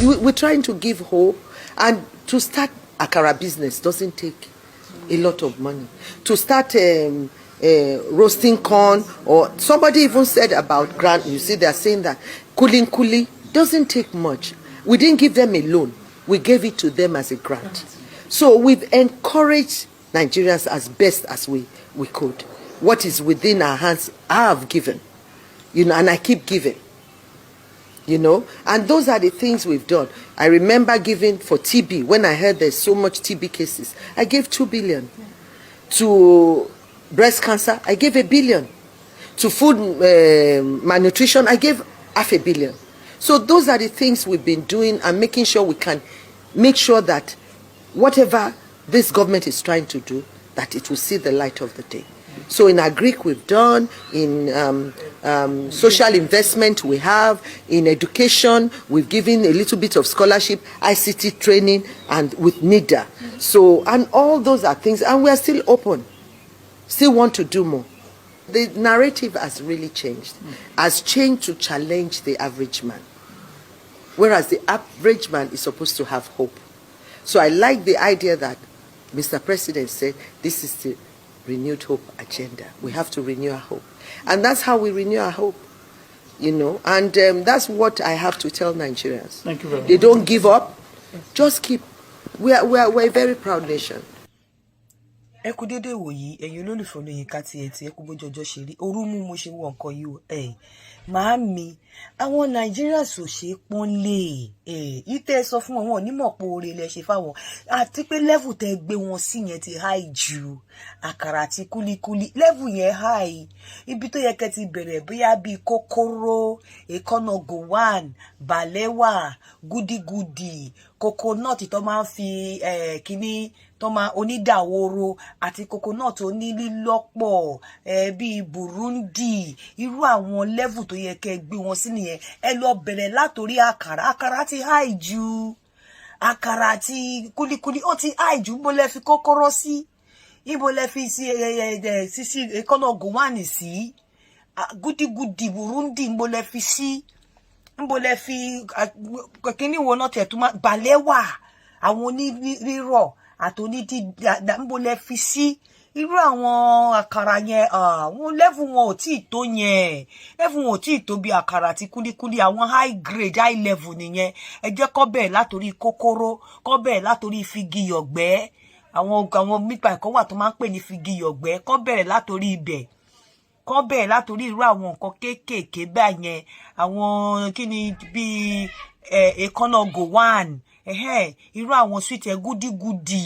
we're trying to give hope, and to start Akara business doesn't take a lot of money. To start roasting corn, or somebody even said about grant, you see they're saying that Kulikuli doesn't take much. We didn't give them a loan, we gave it to them as a grant. So we've encouraged Nigerians as best as we could. What is within our hands, I have given, and I keep giving, and those are the things we've done. I remember giving for TB, when I heard there's so much TB cases, I gave 2 billion. To breast cancer, I gave 1 billion. To food malnutrition, I gave 500 million. So those are the things we've been doing, and making sure we can make sure that whatever this government is trying to do, that it will see the light of the day. So in agric we've done, in social investment we have, in education we've given a little bit of scholarship, ICT training, and with NIDA. So, and all those are things, and we are still open, still want to do more. The narrative has really changed, has changed to challenge the average man, whereas the average man is supposed to have hope. So I like the idea that Mr. President said this is the renewed hope agenda. We have to renew our hope, and that's how we renew our hope, and that's what I have to tell Nigerians. Thank you very much. They don't give up, just keep. We're a very proud nation. Ẹ kú dédé wòyí ẹ̀yin olólùfẹ́ Olóyinka TNT, ẹ kú bójú ọjọ́ ṣe rí, orú mú mo ṣe wọ nǹkan yìí o. Màámi, àwọn Nigerians ò ṣe pọ́nlé ìtẹ́ sọ fún wọn onímọ̀ pé oore lẹ ṣe fáwọn, àti pé level tẹ́ gbé wọn sí yẹn ti high jù. Àkàrà àti kúlíkúlí level yẹn high, ibi tó yẹ kẹ́ ti bẹ̀rẹ̀ bóyá bíi kókóró, èkánná gowan, balewa, gúdígúdí, coconut tó máa ń fi kíní tó máa onídàwóró, àti coconut onílílọ́pọ̀ bíi Burundi. Irú àwọn level tó yẹ kẹ́ gbé wọn sí nìyẹn. Ẹ lọ bẹ̀rẹ̀ látorí àkàrà ti high jù, àkàrà àti kúlíkúlí ó ti high jù. Níbo lẹ fi kókóró sí, níbo lẹ fi sí èkánná gowani sí, gúdígúdí Burundi níbo lẹ fi sí, níbo lẹ fi kíní wo náà tẹ̀ tó máa balewa, àwọn onírírọ̀ àti níbo lẹ fi sí. Irú àwọn àkàrà yẹn àwọn level wọn ò tí tó yẹn, level wọn ò tí tó bí àkàrà àti kúlíkúlí. Àwọn high grade high level nìyẹn. Ẹ jẹ́ kó bẹ̀rẹ̀ látorí kókóró, kó bẹ̀rẹ̀ látorí figiyọ̀gbẹ́, àwọn mípa ẹ̀kọ́ wà tó máa ń pè ní figiyọ̀gbẹ́, kó bẹ̀rẹ̀ látorí ibẹ̀, kó bẹ̀rẹ̀ látorí irú àwọn nǹkan kéékèèké báyẹn, àwọn kíni bíi èkánná gowan, irú àwọn sweet gúdígúdí.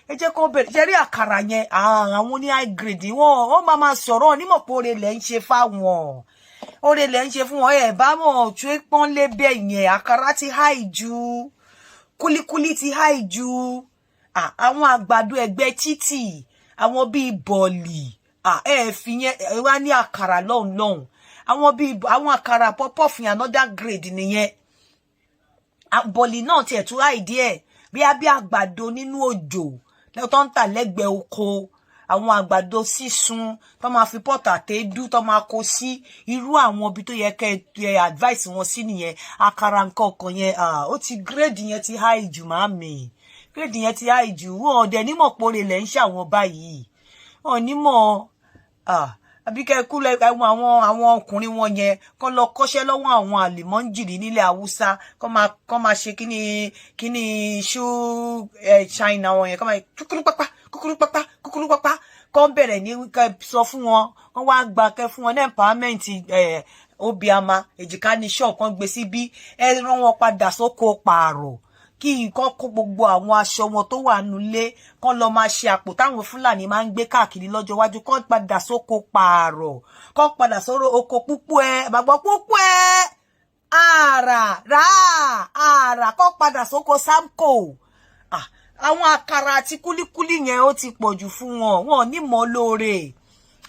Ẹ jẹ́ kó bẹ̀rẹ̀ ṣe rí àkàrà yẹn, àwọn ní high grade wọ́n máa sọ̀rọ̀ onímọ̀ pé oore lẹ̀ ń ṣe fáwọn, oore lẹ̀ ń ṣe fún wọn. Bá mọ̀ tún pọ́n lé bẹ́ẹ̀ yẹn. Àkàrà ti high jù, kúlíkúlí ti high jù, àwọn àgbàdo ẹgbẹ́ títì, àwọn bíi bọ̀ọ̀lì, fi yẹn wá ní àkàrà lọ́hùn. Àwọn àkàrà pọ́pọ́ fi another grade nìyẹn. Bọ̀ọ̀lì náà tiẹ̀ tún high díẹ̀, bí àgbàdo nínú òjò tó ń tà lẹ́gbẹ̀ẹ́ oko, àwọn àgbàdo sísun tó máa fi pọ́tà tẹ́dú tó máa kó sí. Irú àwọn ibi tó yẹ kẹ́ advice wọn sí nìyẹn. Àkàrà nǹkan kan yẹn ó ti grade yẹn ti high jù màámi, grade yẹn ti high jù. Wọn ò dẹ̀ nímọ̀ pé oore lẹ̀ ń ṣàwọn báyìí, wọn ò nímọ̀. Àbí kẹ́ kú lẹ àwọn ọkùnrin wọn yẹn kó lọ kọ́ṣẹ́ lọ́wọ́ àwọn àlìmọ́njìrì nílẹ̀ Haúsá, kó máa ṣe kíní ṣú China wọn yẹn, kó máa kúkúrú pápá, kó bẹ̀rẹ̀ ní kẹ́ sọ fún wọn, kó wá gba kẹ́ fún wọn ní empowerment obiama èjìká ní shop kan gbé síbí. Ẹ rán wọn padà sóko pààrọ̀, kí nǹkan kó gbogbo àwọn aṣọ wọn tó wà nulẹ̀, kán lọ máa ṣe àpò táwọn Fúlàní máa ń gbé káàkiri lọ́jọ́ iwájú, kán padà sóko pààrọ̀, kán padà sọ́rọ̀ oko púpọ̀ bàgbọ́ púpọ̀ àrà, kán padà sóko Samco. Àwọn àkàrà àti kúlíkúlí yẹn ó ti pọ̀jù fún wọn ní mọ́ lóore.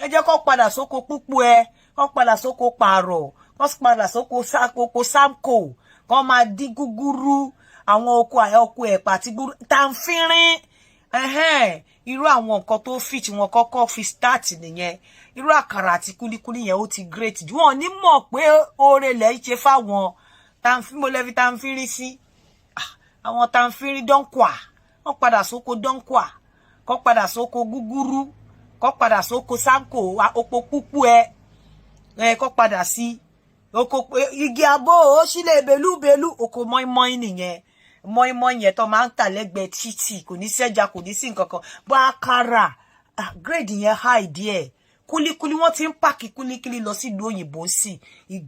Ẹ jẹ́ kán padà sóko púpọ̀ kán padà sóko pààrọ̀, kán padà sóko Samco, kán máa dín gúgúrú, àwọn oko ẹ̀pà àti gúrú tàǹfìrín. Irú àwọn nǹkan tó fit wọn kọ́kọ́ fi start nìyẹn. Irú àkàrà àti kúlíkúlí yẹn ó ti great jù. Wọn ní mọ̀ pé oore lẹ̀ ń ṣe fáwọn. Mo lè fi tàǹfìrín sí, àwọn tanfiri donkwa wọ́n padà sóko donkwa kọ́ padà sóko gúgúrú kọ́ padà sóko sanko oko pupu kọ́ padà sí oko igi abo ó sílẹ̀ belúbelú oko mọ́ínmọ́ín nìyẹn mọ́ínmọ́ín yẹn tó máa ń tà lẹ́gbẹ̀ẹ́ títì kò ní sẹ́jà kò ní sí nǹkan kan bá Akara grade yẹn high díẹ̀ Kulikuli wọ́n ti ń pàkì Kulikuli lọ sí ìlú òyìnbó sí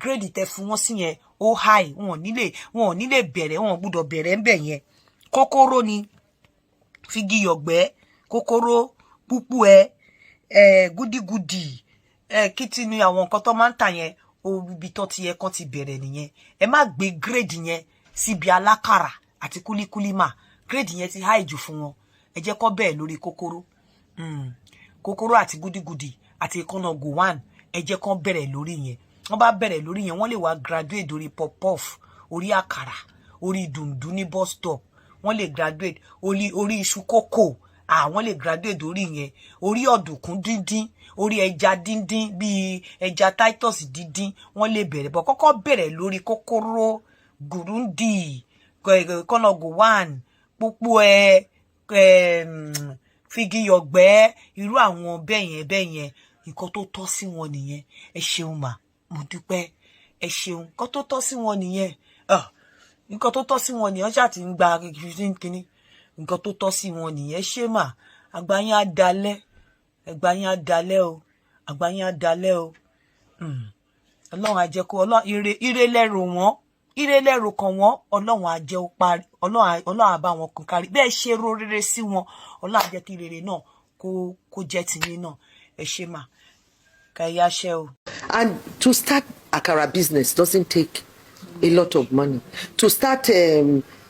grade tẹ́ fún wọn sí yẹn ó high wọn ò nílé bẹ̀rẹ̀ wọn gbọ́dọ̀ bẹ̀rẹ̀ ń bẹ̀ yẹn kòkòrò ni figi yọ̀gbẹ́ kòkòrò pupu gúdígúdí kìtì ni àwọn nǹkan tó máa ń tà yẹn ibi tó ti yẹ kán ti bẹ̀rẹ̀ nìyẹn ẹ má gbé grade yẹn síbi alákàrà àti Kulikuli mà grade yẹn ti high jù fún wọn ẹ jẹ́ kó bẹ́ẹ̀ lórí kòkòrò kòkòrò àti gúdígúdí àti ìkànnà gowan ẹ jẹ́ kó bẹ̀rẹ̀ lórí yẹn wọ́n bá bẹ̀rẹ̀ lórí yẹn wọ́n lè wá graduate orí pop-off orí àkàrà orí dùndún ní bus stop wọ́n lè graduate orí iṣu kókò wọ́n lè graduate orí yẹn orí ọ̀dùnkún díndín orí ẹja díndín bíi ẹja titus díndín wọ́n lè bẹ̀rẹ̀ bọ̀ kọ́kọ́ bẹ̀rẹ̀ lórí kòkòrò gurundi ìkànnà gowan púpọ̀ figi yọ̀gbẹ́ irú àwọn bẹ́yẹn nǹkan tó tọ́ sí wọn nìyẹn ẹ ṣeun mà mo dúpẹ́ ẹ ṣeun nǹkan tó tọ́ sí wọn nìyẹn nǹkan tó tọ́ sí wọn nìyẹn ṣáà ti ń gba 15 kínní nǹkan tó tọ́ sí wọn nìyẹn ṣé mà àgbáyé á dalẹ̀ o àgbáyé á dalẹ̀ o ọlọ́run á jẹ́ kó ire lẹ́rù wọn ire lẹ́rù kan wọn ọlọ́run á jẹ́ ó parí ọlọ́run á bá wọn kún kárí bẹ́ẹ̀ ṣe ro rere sí wọn ọlọ́run á jẹ́ kí rere náà kó jẹ́ tiyín náà ẹ ṣé mà kàyà ṣe o. And to start Akara business doesn't take a lot of money. To start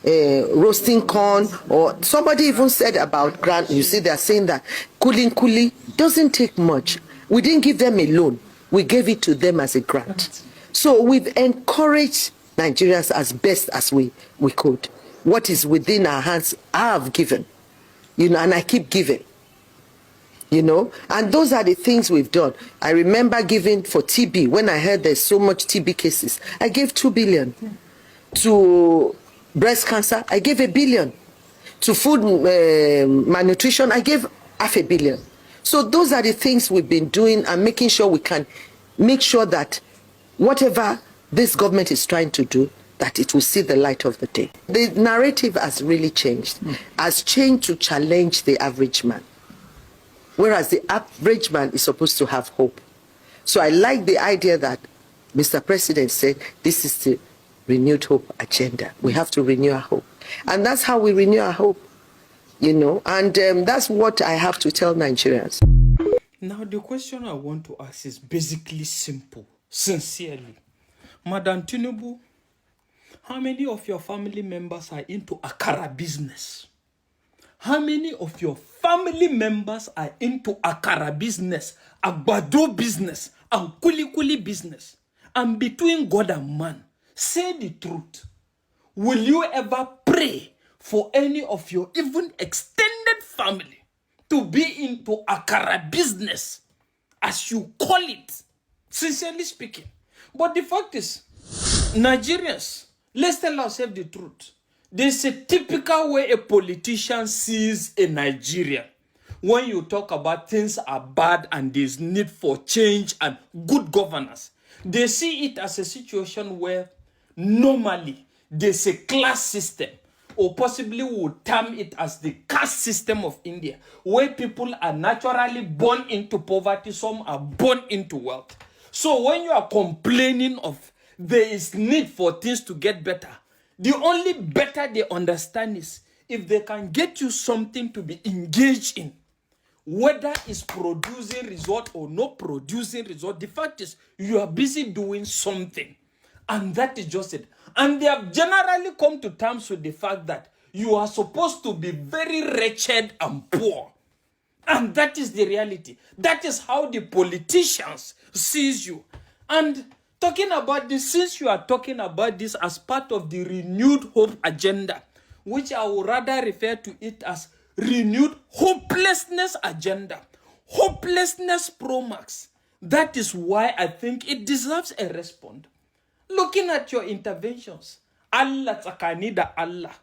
roasting corn, or somebody even said about grant, you see, they're saying that Kulikuli doesn't take much. We didn't give them a loan. We gave it to them as a grant. So we've encouraged Nigerians as best as we could. What is within our hands, I have given, and I keep giving. And those are the things we've done. I remember giving for TB when I heard there's so much TB cases. I gave 2 billion. To breast cancer, I gave 1 billion. To food malnutrition, I gave 500 million. So those are the things we've been doing and making sure we can make sure that whatever this government is trying to do, that it will see the light of the day. The narrative has really changed, has changed to challenge the average man. Whereas the average man is supposed to have hope. So I like the idea that Mr. President said this is the renewed hope agenda. We have to renew our hope. And that's how we renew our hope, And that's what I have to tell Nigerians. Now, the question I want to ask is basically simple, sincerely. Madam Tinubu, how many of your family members are into Akara business? How many of your family members are into Akara business, Agbado business, and Kulikuli business? And between God and man, say the truth. Will you ever pray for any of your even extended family to be into Akara business, as you call it, sincerely speaking? But the fact is, Nigerians, let's tell ourselves the truth. There's a typical way a politician sees a Nigerian. When you talk about things are bad and there's need for change and good governance, they see it as a situation where normally there's a class system, or possibly we would term it as the caste system of India, where people are naturally born into poverty, some are born into wealth. So when you are complaining of there is need for things to get better, the only better they understand is if they can get you something to be engaged in, whether it's producing result or not producing result, the fact is you are busy doing something. And that is just it. And they have generally come to terms with the fact that you are supposed to be very wretched and poor. And that is the reality. That is how the politicians sees you. And talking about this, since you are talking about this as part of the renewed hope agenda, which I would rather refer to it as renewed hopelessness agenda, hopelessness pro max. That is why I think it deserves a response. Looking at your interventions, Allah takanida Allah,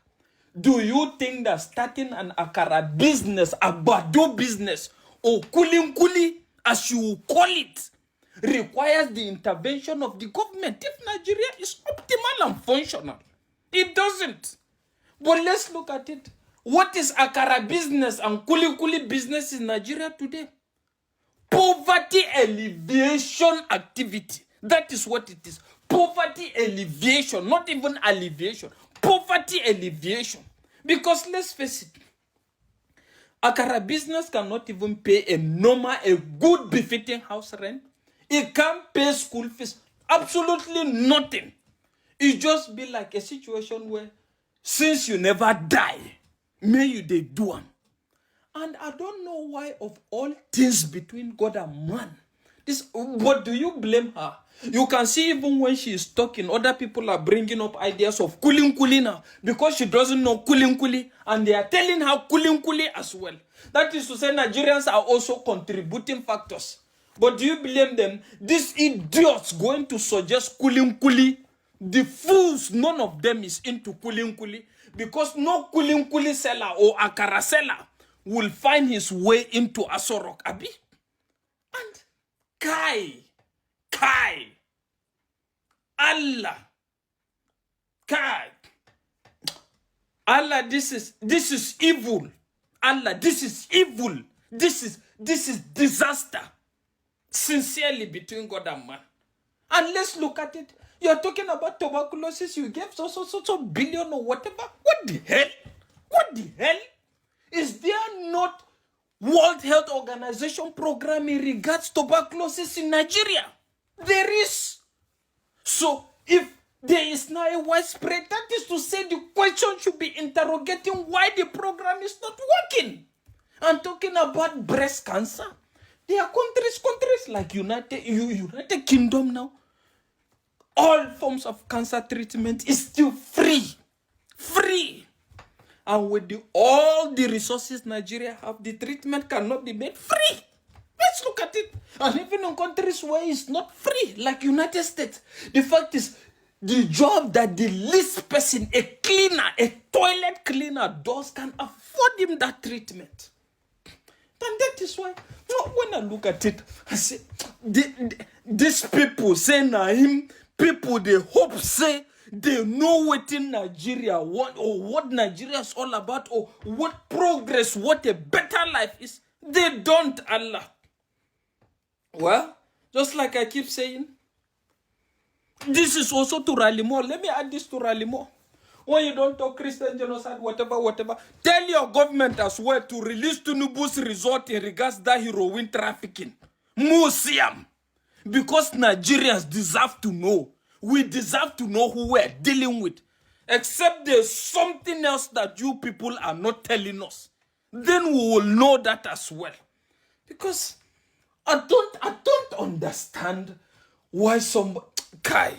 Do you think that starting an Akara business, Agbado business, or Kulikuli, as you will call it, requires the intervention of the government if Nigeria is optimal and functional? It doesn't. But let's look at it. What is Akara business and Kulikuli business in Nigeria today? Poverty alleviation activity. That is what it is. Poverty alleviation, not even alleviation. Poverty alleviation. Because let's face it, Akara business cannot even pay a good befitting house rent. It can't pay school fees. Absolutely nothing. It just be like a situation where, since you never die, may you they do am. And I don't know why, of all things between God and man, this. What do you blame her? You can see even when she is talking, other people are bringing up ideas of Kulikuli now because she doesn't know Kulikuli, and they are telling her Kulikuli as well. That is to say, Nigerians are also contributing factors. But do you blame them? These idiots going to suggest Kulikuli, the fools, none of them is into Kulikuli, because no Kulikuli seller or Akara seller will find his way into Asorok, Abi. And Kai, Allah, this is evil. Allah, this is evil. This is disaster. Sincerely, between God and man. And let's look at it. You're talking about tuberculosis. You gave so billion or whatever. What the hell? What the hell? Is there not World Health Organization program in regards to tuberculosis in Nigeria? There is. So if there is now a widespread, that is to say the question should be interrogating why the program is not working. I'm talking about breast cancer. There are countries like United Kingdom now. All forms of cancer treatment is still free. And with all the resources Nigeria have, the treatment cannot be made free. Let's look at it. And even in countries where it's not free, like United States, the fact is, the job that the least person, a cleaner, a toilet cleaner does, can afford him that treatment. And that is why, when I look at it, I say, these people say him, people they hope say they know what in Nigeria want, or what Nigeria is all about, or what progress, what a better life is. They don't, Allah. Well, just like I keep saying, this is also to rally more. Let me add this to rally more. When you don't talk Christian genocide, whatever, tell your government as well to release Tinubu's result in regards to that heroin trafficking. Museum. Because Nigerians deserve to know. We deserve to know who we're dealing with. Except there's something else that you people are not telling us. Then we will know that as well. Because I don't understand why some guy.